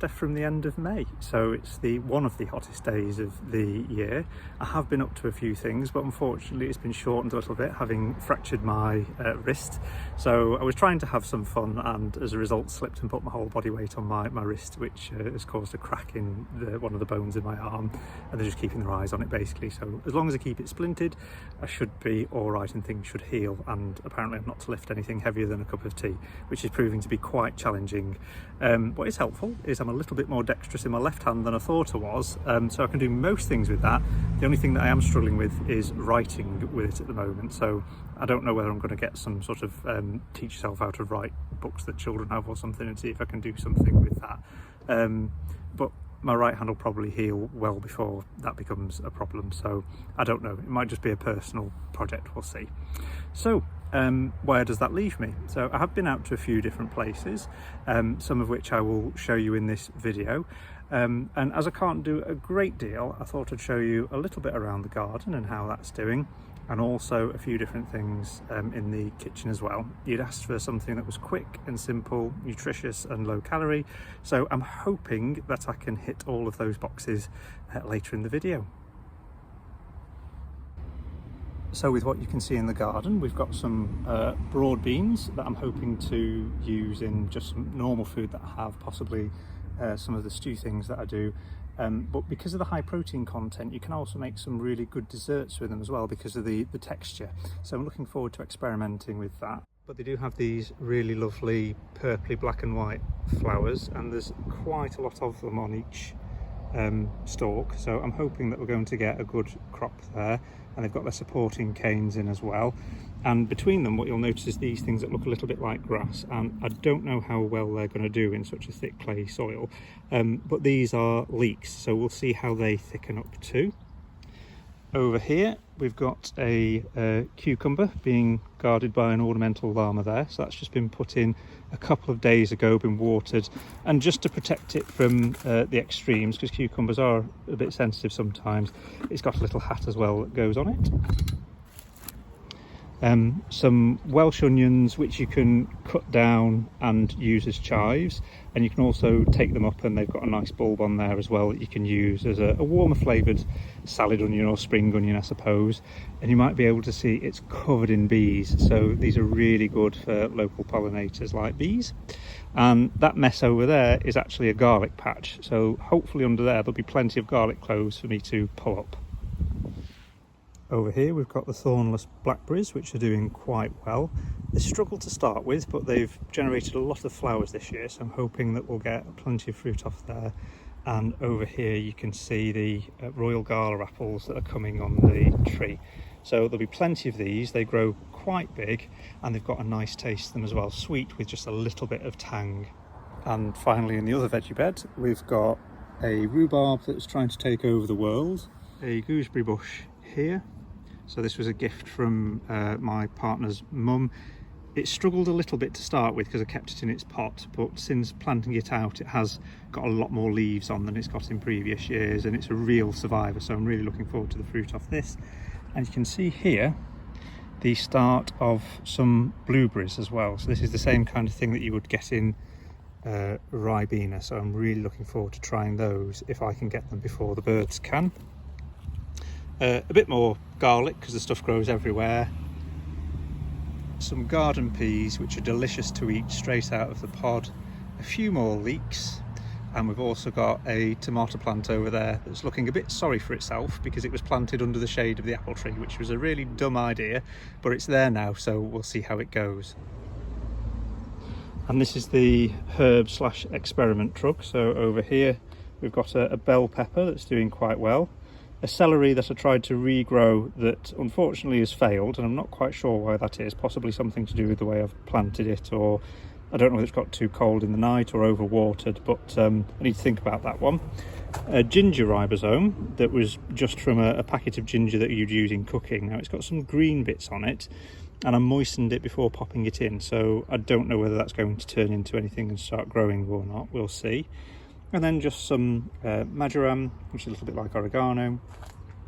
after from the end of May, so it's one of the hottest days of the year. I have been up to a few things, but unfortunately it's been shortened a little bit, having fractured my wrist. So I was trying to have some fun, and as a result slipped and put my whole body weight on my wrist, which has caused a crack in one of the bones in my arm, and they're just keeping their eyes on it basically. So as long as I keep it splinted, I should be all right and things should heal. And apparently I'm not to lift anything heavier than a cup of tea, which is proving to be quite challenging. What is helpful is I'm a little bit more dexterous in my left hand than I thought I was, so I can do most things with that. The only thing that I am struggling with is writing with it at the moment, so I don't know whether I'm going to get some sort of teach yourself how to write books that children have or something, and see if I can do something with that. But my right hand will probably heal well before that becomes a problem, so I don't know, it might just be a personal project, we'll see. So where does that leave me? So I have been out to a few different places, some of which I will show you in this video, and as I can't do a great deal, I thought I'd show you a little bit around the garden and how that's doing, and also a few different things in the kitchen as well. You'd asked for something that was quick and simple, nutritious and low calorie, so I'm hoping that I can hit all of those boxes later in the video. So with what you can see in the garden, we've got some broad beans that I'm hoping to use in just some normal food that I have, possibly some of the stew things that I do. But because of the high protein content, you can also make some really good desserts with them as well because of the texture. So I'm looking forward to experimenting with that. But they do have these really lovely purpley black and white flowers, and there's quite a lot of them on each stalk, so I'm hoping that we're going to get a good crop there. And they've got their supporting canes in as well, and between them what you'll notice is these things that look a little bit like grass, and I don't know how well they're going to do in such a thick clay soil, but these are leeks, so we'll see how they thicken up too. Over here we've got a cucumber being guarded by an ornamental llama there, so that's just been put in a couple of days ago, been watered, and just to protect it from the extremes, because cucumbers are a bit sensitive sometimes, it's got a little hat as well that goes on it. Some Welsh onions which you can cut down and use as chives, and you can also take them up and they've got a nice bulb on there as well that you can use as a warmer flavoured salad onion or spring onion, I suppose. And you might be able to see it's covered in bees, so these are really good for local pollinators like bees. And that mess over there is actually a garlic patch, so hopefully under there there'll be plenty of garlic cloves for me to pull up. Over here we've got the thornless blackberries, which are doing quite well. They struggled to start with, but they've generated a lot of flowers this year, so I'm hoping that we'll get plenty of fruit off there. And over here you can see the royal gala apples that are coming on the tree. So there'll be plenty of these. They grow quite big and they've got a nice taste to them as well, sweet with just a little bit of tang. And finally in the other veggie bed we've got a rhubarb that's trying to take over the world, a gooseberry bush here. So this was a gift from my partner's mum. It struggled a little bit to start with because I kept it in its pot, but since planting it out it has got a lot more leaves on than it's got in previous years, and it's a real survivor, so I'm really looking forward to the fruit off this. And you can see here the start of some blueberries as well, so this is the same kind of thing that you would get in Ribena, so I'm really looking forward to trying those if I can get them before the birds can. A bit more garlic because the stuff grows everywhere. Some garden peas which are delicious to eat straight out of the pod. A few more leeks, and we've also got a tomato plant over there that's looking a bit sorry for itself because it was planted under the shade of the apple tree, which was a really dumb idea, but it's there now, so we'll see how it goes. And this is the herb/experiment truck. So over here we've got a bell pepper that's doing quite well. A celery that I tried to regrow that unfortunately has failed, and I'm not quite sure why that is. Possibly something to do with the way I've planted it, or I don't know if it's got too cold in the night or overwatered, but I need to think about that one. A ginger ribosome that was just from a packet of ginger that you'd use in cooking. Now it's got some green bits on it, and I moistened it before popping it in, so I don't know whether that's going to turn into anything and start growing or not. We'll see. And then just some marjoram, which is a little bit like oregano,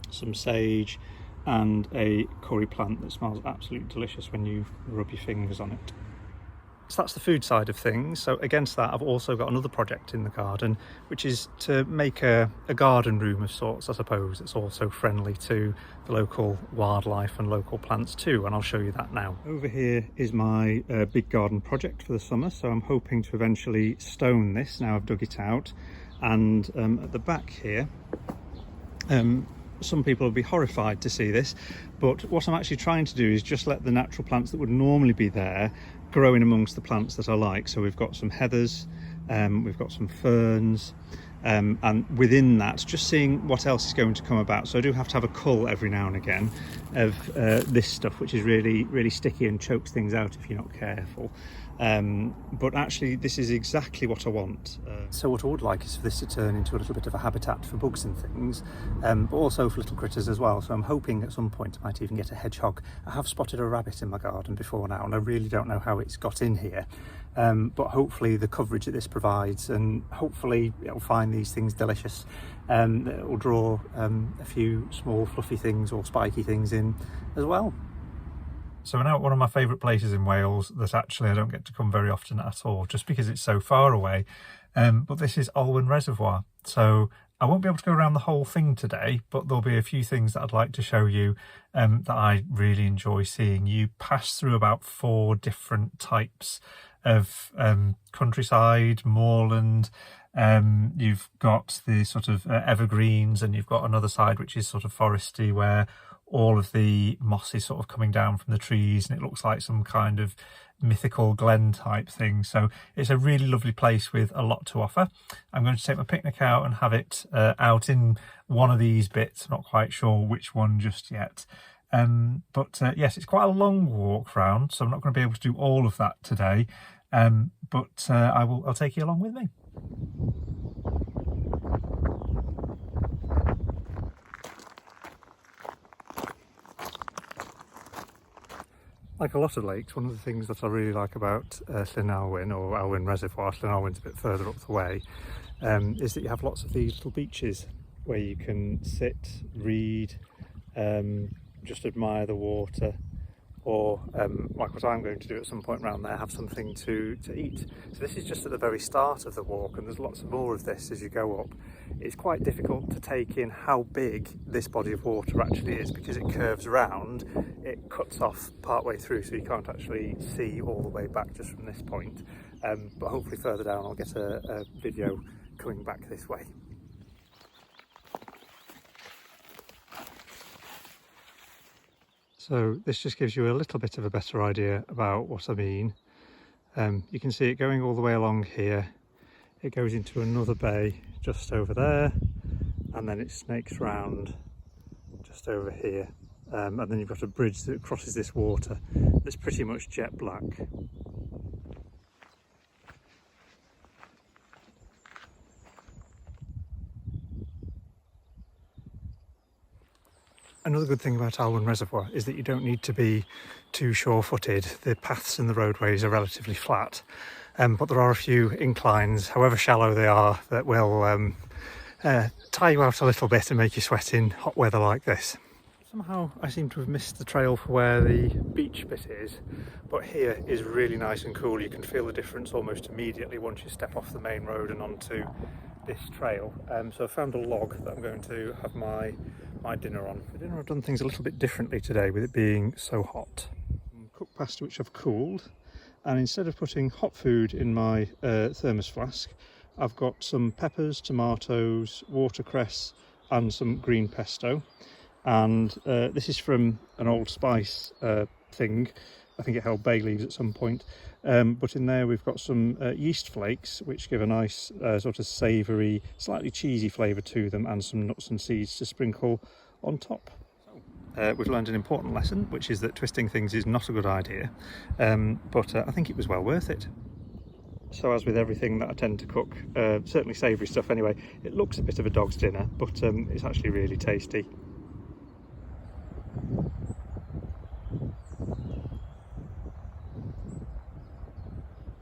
some sage, and a curry plant that smells absolutely delicious when you rub your fingers on it. So that's the food side of things. So against that, I've also got another project in the garden, which is to make a garden room of sorts, I suppose. It's also friendly to the local wildlife and local plants too, and I'll show you that now. Over here is my big garden project for the summer. So I'm hoping to eventually stone this now I've dug it out. And at the back here, some people will be horrified to see this, but what I'm actually trying to do is just let the natural plants that would normally be there grow in amongst the plants that I like. So we've got some heathers, we've got some ferns, and within that just seeing what else is going to come about. So I do have to have a cull every now and again of this stuff, which is really sticky and chokes things out if you're not careful. But actually this is exactly what I want. So what I would like is for this to turn into a little bit of a habitat for bugs and things, but also for little critters as well. So I'm hoping at some point I might even get a hedgehog. I have spotted a rabbit in my garden before now, and I really don't know how it's got in here. But hopefully the coverage that this provides, and hopefully it'll find these things delicious, it will draw a few small fluffy things or spiky things in as well. So we're now at one of my favourite places in Wales that actually I don't get to come very often at all, just because it's so far away. But this is Reservoir. So I won't be able to go around the whole thing today, but there'll be a few things that I'd like to show you that I really enjoy seeing. You pass through about 4 different types of countryside, moorland. You've got the sort of evergreens, and you've got another side which is sort of foresty, where all of the moss is sort of coming down from the trees, and it looks like some kind of mythical glen type thing. So it's a really lovely place with a lot to offer. I'm going to take my picnic out and have it out in one of these bits. I'm not quite sure which one just yet. But yes, it's quite a long walk round, so I'm not going to be able to do all of that today. But I'll take you along with me. Like a lot of lakes, one of the things that I really like about Llyn Alwyn, or Alwyn Reservoir, Llyn Alwyn's a bit further up the way, is that you have lots of these little beaches where you can sit, read, just admire the water, or like what I'm going to do at some point around there, have something to eat. So this is just at the very start of the walk, and there's lots more of this as you go up. It's quite difficult to take in how big this body of water actually is, because it curves around, it cuts off part way through, so you can't actually see all the way back just from this point. But hopefully further down I'll get a video coming back this way. So this just gives you a little bit of a better idea about what I mean. You can see it going all the way along here. It goes into another bay just over there, and then it snakes round just over here. And then you've got a bridge that crosses this water that's pretty much jet black. Another good thing about Alwyn Reservoir is that you don't need to be too sure-footed. The paths and the roadways are relatively flat, but there are a few inclines, however shallow they are, that will tie you out a little bit and make you sweat in hot weather like this. Somehow I seem to have missed the trail for where the beach bit is, but here is really nice and cool. You can feel the difference almost immediately once you step off the main road and onto this trail. So I found a log that I'm going to have my dinner on. For dinner I've done things a little bit differently today, with it being so hot. Cooked pasta which I've cooled, and instead of putting hot food in my thermos flask, I've got some peppers, tomatoes, watercress and some green pesto. And this is from an Old Spice thing. I think it held bay leaves at some point. But in there we've got some yeast flakes, which give a nice sort of savoury, slightly cheesy flavour to them, and some nuts and seeds to sprinkle on top. We've learned an important lesson, which is that twisting things is not a good idea, but I think it was well worth it. So as with everything that I tend to cook, certainly savoury stuff anyway, it looks a bit of a dog's dinner, but it's actually really tasty.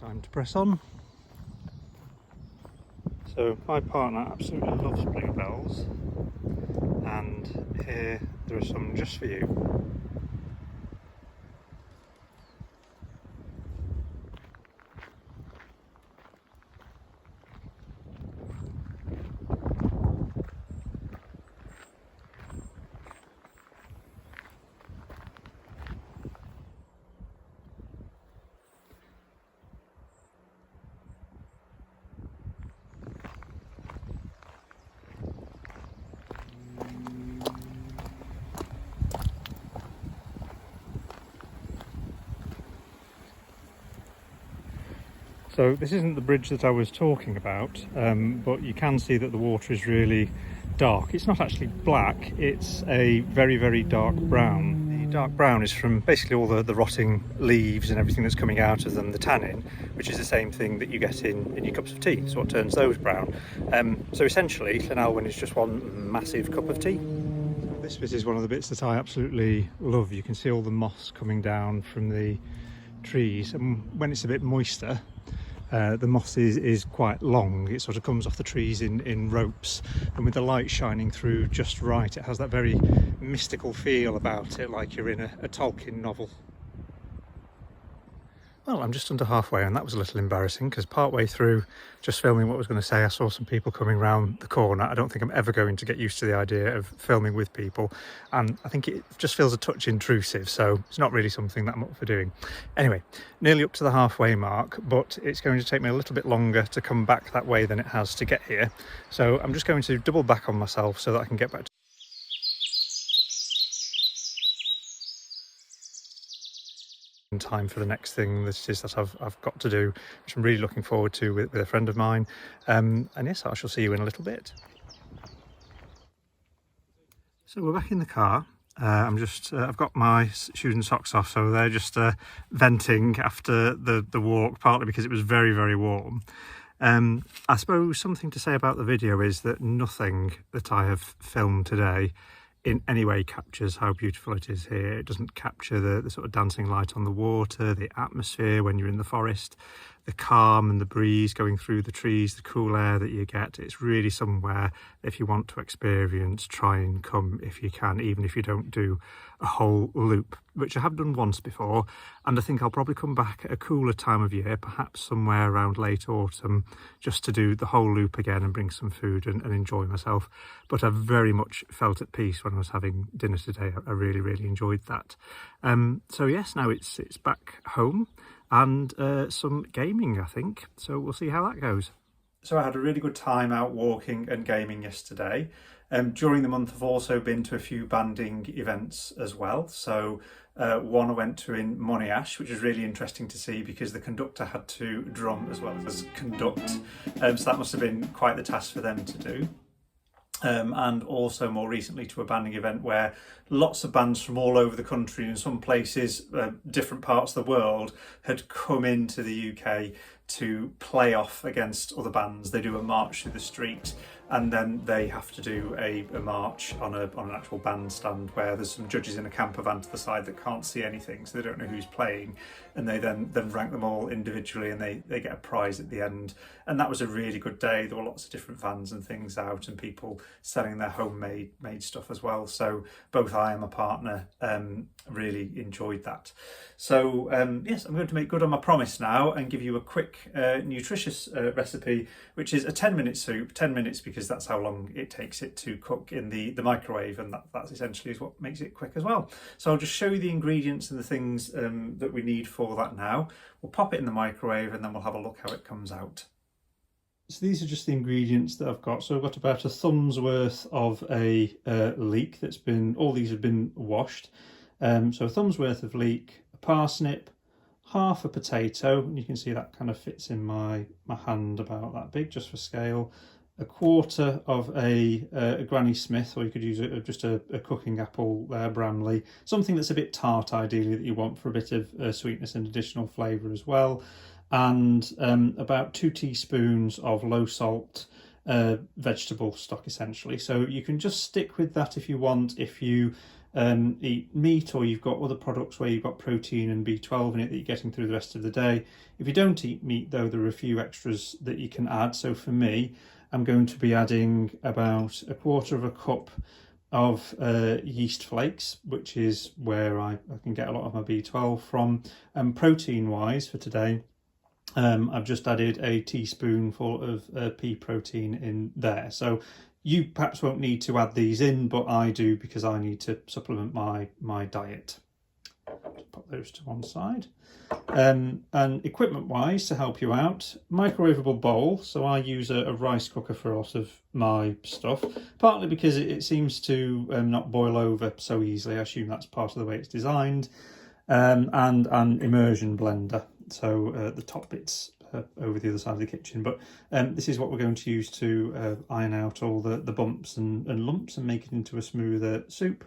Time to press on. So my partner absolutely loves bluebells, and here there are some just for you. So this isn't the bridge that I was talking about, but you can see that the water is really dark. It's not actually black, it's a very, very dark brown. The dark brown is from basically all the rotting leaves and everything that's coming out of them, the tannin, which is the same thing that you get in your cups of tea. So what turns those brown. So essentially, Llanelwyn is just one massive cup of tea. This bit is one of the bits that I absolutely love. You can see all the moss coming down from the trees, and when it's a bit moister, the moss is quite long. It sort of comes off the trees in ropes, and with the light shining through just right, it has that very mystical feel about it, like you're in a Tolkien novel. Well, I'm just under halfway, and that was a little embarrassing because partway through just filming what I was going to say, I saw some people coming round the corner. I don't think I'm ever going to get used to the idea of filming with people, and I think it just feels a touch intrusive, so it's not really something that I'm up for doing. Anyway, nearly up to the halfway mark, but it's going to take me a little bit longer to come back that way than it has to get here. So I'm just going to double back on myself so that I can get back to in time for the next thing that I've got to do, which I'm really looking forward to with a friend of mine. And yes, I shall see you in a little bit. So we're back in the car. I've got my shoes and socks off, so they're just venting after the walk, partly because it was very, very warm. I suppose something to say about the video is that nothing that I have filmed today in any way captures how beautiful it is here. It doesn't capture the sort of dancing light on the water, the atmosphere when you're in the forest, the calm and the breeze going through the trees, the cool air that you get. It's really somewhere, if you want to experience, try and come if you can, even if you don't do a whole loop, which I have done once before, and I think I'll probably come back at a cooler time of year, perhaps somewhere around late autumn, just to do the whole loop again and bring some food and enjoy myself. But I very much felt at peace when I was having dinner today. I really, really enjoyed that. So yes, now it's back home and some gaming, I think. So we'll see how that goes. So I had a really good time out walking and gaming yesterday. During the month I've also been to a few banding events as well. So one I went to in Monash, which was really interesting to see because the conductor had to drum as well as conduct. So that must have been quite the task for them to do. And also more recently to a banding event where lots of bands from all over the country, in some places, different parts of the world, had come into the UK to play off against other bands. They do a march through the street, and then they have to do a march on an actual bandstand where there's some judges in a camper van to the side that can't see anything, so they don't know who's playing, and they then rank them all individually, and they get a prize at the end. And that was a really good day. There were lots of different vans and things out, and people selling their homemade stuff as well. So both I and my partner really enjoyed that. So yes, I'm going to make good on my promise now and give you a quick nutritious recipe, which is a 10-minute soup. 10 minutes because that's how long it takes it to cook in the microwave, and that's essentially is what makes it quick as well. So I'll just show you the ingredients and the things that we need for that now. We'll pop it in the microwave and then we'll have a look how it comes out. So these are just the ingredients that I've got. So I've got about a thumb's worth of a leek that's been, all these have been washed. So a thumb's worth of leek, a parsnip, half a potato, and you can see that kind of fits in my hand about that big, just for scale. A quarter of a Granny Smith, or you could use just a cooking apple Bramley, something that's a bit tart ideally that you want for a bit of sweetness and additional flavour as well. And about 2 teaspoons of low salt vegetable stock essentially. So you can just stick with that if you want. If you eat meat, or you've got other products where you've got protein and B12 in it that you're getting through the rest of the day. If you don't eat meat though, there are a few extras that you can add. So for me, I'm going to be adding about a quarter of a cup of yeast flakes, which is where I can get a lot of my B12 from. And protein wise for today, I've just added a teaspoonful of pea protein in there. So you perhaps won't need to add these in, but I do because I need to supplement my diet. Just put those to one side. And equipment wise, to help you out, microwavable bowl. So I use a rice cooker for a lot of my stuff, partly because it seems to not boil over so easily. I assume that's part of the way it's designed. And an immersion blender. So the top bit's over the other side of the kitchen. But this is what we're going to use to iron out all the bumps and lumps and make it into a smoother soup.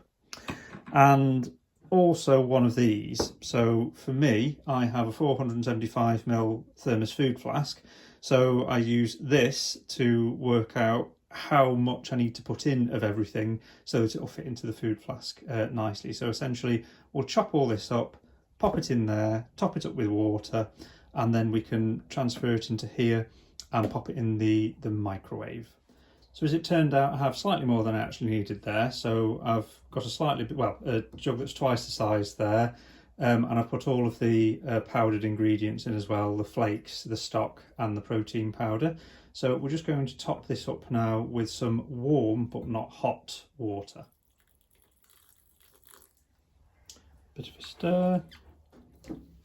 And also one of these. So for me, I have a 475ml thermos food flask. So I use this to work out how much I need to put in of everything so that it'll fit into the food flask nicely. So essentially we'll chop all this up, pop it in there, top it up with water, and then we can transfer it into here and pop it in the microwave. So as it turned out, I have slightly more than I actually needed there. So I've got a jug that's twice the size there. And I've put all of the powdered ingredients in as well, the flakes, the stock and the protein powder. So we're just going to top this up now with some warm but not hot water. Bit of a stir.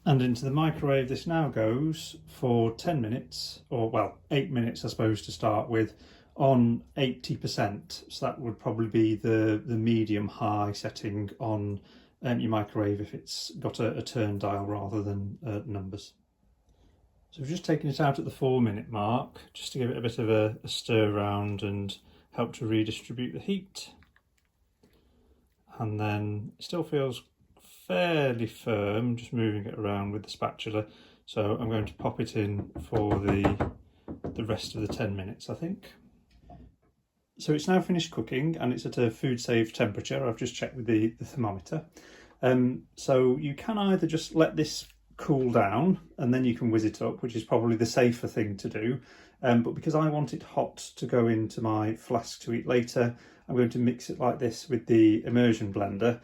And into the microwave this now goes for 10 minutes, or well, 8 minutes I suppose to start with, on 80%. So that would probably be the medium high setting on your microwave if it's got a turn dial rather than numbers. So we've just taken it out at the 4-minute mark just to give it a bit of a stir around and help to redistribute the heat. And then it still feels fairly firm, just moving it around with the spatula. So I'm going to pop it in for the rest of the 10 minutes, I think. So it's now finished cooking and it's at a food safe temperature. I've just checked with the thermometer. So you can either just let this cool down and then you can whiz it up, which is probably the safer thing to do. But because I want it hot to go into my flask to eat later, I'm going to mix it like this with the immersion blender.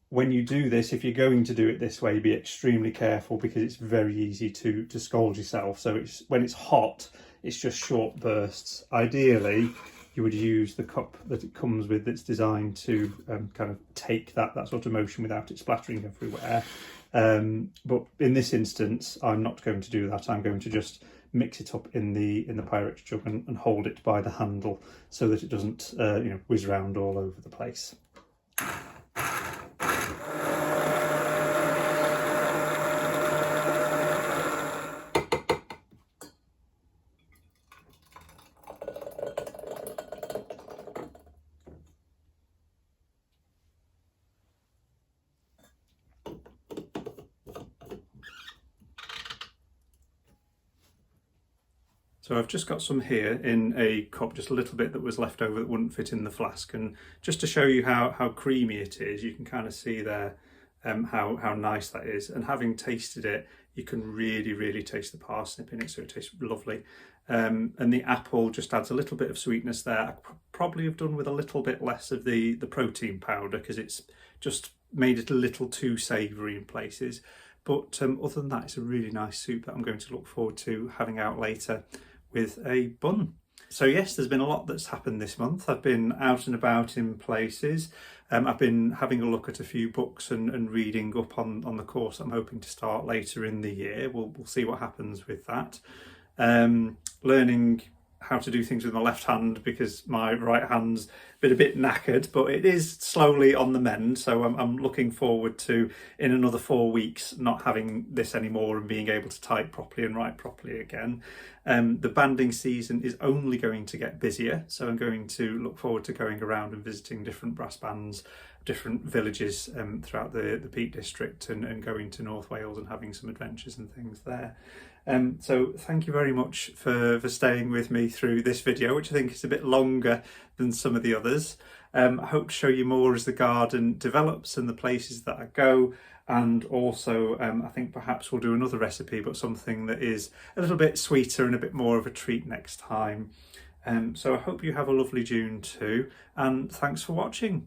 When you do this, if you're going to do it this way, be extremely careful because it's very easy to scald yourself. So when it's hot, it's just short bursts. Ideally, you would use the cup that it comes with that's designed to kind of take that sort of motion without it splattering everywhere. But in this instance, I'm not going to do that. I'm going to just mix it up in the Pyrex jug and hold it by the handle so that it doesn't whiz around all over the place. So I've just got some here in a cup, just a little bit that was left over that wouldn't fit in the flask. And just to show you how creamy it is, you can kind of see there how nice that is. And having tasted it, you can really taste the parsnip in it, so it tastes lovely. And the apple just adds a little bit of sweetness there. I probably have done with a little bit less of the protein powder because it's just made it a little too savoury in places. But other than that, it's a really nice soup that I'm going to look forward to having out later with a bun. So yes, there's been a lot that's happened this month. I've been out and about in places. I've been having a look at a few books and reading up on the course I'm hoping to start later in the year. We'll see what happens with that. Learning how to do things with my left hand because my right hand's been a bit knackered, but it is slowly on the mend. So I'm looking forward to, in another 4 weeks, not having this anymore and being able to type properly and write properly again. The banding season is only going to get busier, so I'm going to look forward to going around and visiting different brass bands, different villages throughout the Peak District and going to North Wales and having some adventures and things there. So thank you very much for staying with me through this video, which I think is a bit longer than some of the others. I hope to show you more as the garden develops and the places that I go, and also I think perhaps we'll do another recipe, but something that is a little bit sweeter and a bit more of a treat next time. So I hope you have a lovely June too, and thanks for watching.